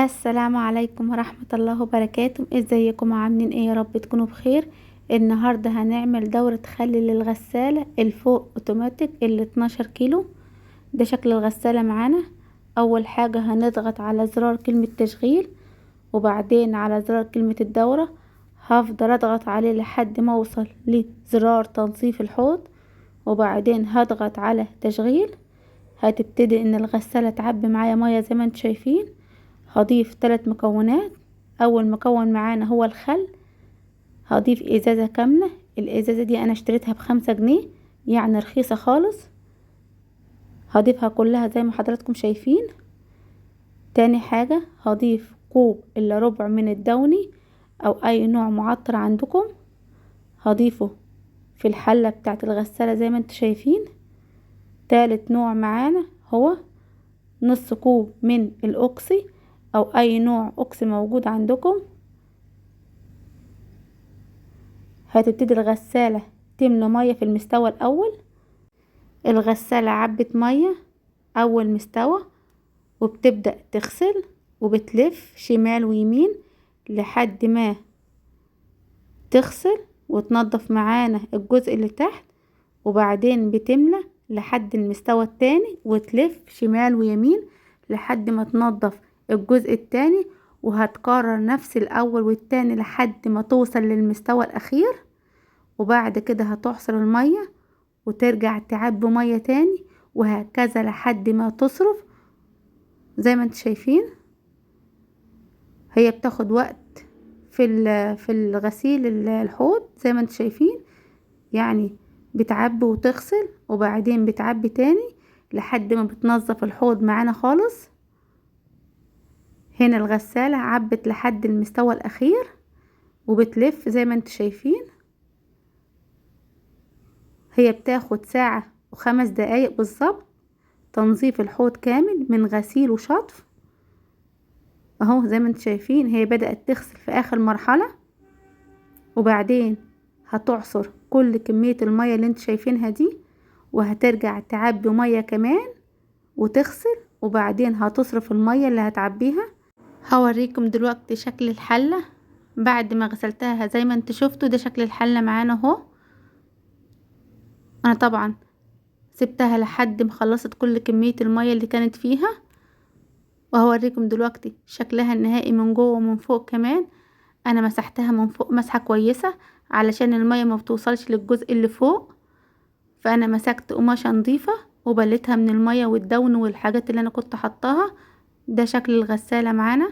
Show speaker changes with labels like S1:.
S1: السلام عليكم ورحمة الله وبركاته. ازيكم عاملين ايه؟ يا رب تكونوا بخير. النهاردة هنعمل دورة خلي للغسالة الفوق اوتوماتيك 12 كيلو. ده شكل الغسالة معانا. اول حاجة هنضغط على زرار كلمة تشغيل، وبعدين على زرار كلمة الدورة. هفضل اضغط عليه لحد ما اوصل لزرار تنظيف الحوض، وبعدين هضغط على تشغيل. هتبتدي ان الغسالة تعبي معايا مية زي ما انتم شايفين. هضيف 3 مكونات. اول مكون معانا هو الخل. هضيف ازازة كاملة. الازازة دي انا اشتريتها ب5 جنيه، يعني رخيصة خالص. هضيفها كلها زي ما حضراتكم شايفين. تاني حاجة هضيف كوب الا ربع من الدوني او اي نوع معطر عندكم. هضيفه في الحلة بتاعت الغسالة زي ما انتم شايفين. تالت نوع معانا هو نص كوب من الاوكسي او اي نوع اوكسي موجود عندكم. هتبتدي الغسالة تملى مية في المستوى الاول. الغسالة عبت مية اول مستوى، وبتبدأ تغسل وبتلف شمال ويمين لحد ما تغسل وتنظف معانا الجزء اللي تحت، وبعدين بتملى لحد المستوى التاني وتلف شمال ويمين لحد ما تنظف الجزء التاني، وهتكرر نفس الاول والتاني لحد ما توصل للمستوى الاخير. وبعد كده هتعصر المية وترجع تعبي مية تاني، وهكذا لحد ما تصرف. زي ما انتم شايفين هي بتاخد وقت في الغسيل الحوض زي ما انتم شايفين. يعني بتعبي وتغسل وبعدين بتعبي تاني لحد ما بتنظف الحوض معانا خالص. هنا الغسالة عبت لحد المستوى الاخير وبتلف زي ما انتم شايفين. هي بتاخد 1:05 بالظبط تنظيف الحوض كامل من غسيل وشطف. اهو زي ما انتم شايفين هي بدأت تغسل في اخر مرحلة، وبعدين هتعصر كل كمية المية اللي انتم شايفينها دي، وهترجع تعبي مية كمان وتغسل، وبعدين هتصرف المية اللي هتعبيها. هوريكم دلوقتي شكل الحلة بعد ما غسلتها. زي ما انتم شفتوا ده شكل الحلة معانا اهو. انا طبعا سبتها لحد ما خلصت كل كمية المية اللي كانت فيها، وهوريكم دلوقتي شكلها النهائي من جوه ومن فوق كمان. انا مسحتها من فوق مسحة كويسة علشان المية ما بتوصلش للجزء اللي فوق، فانا مسكت قماشة نظيفة وبلتها من المية والدون والحاجات اللي انا كنت حطاها. ده شكل الغسالة معانا.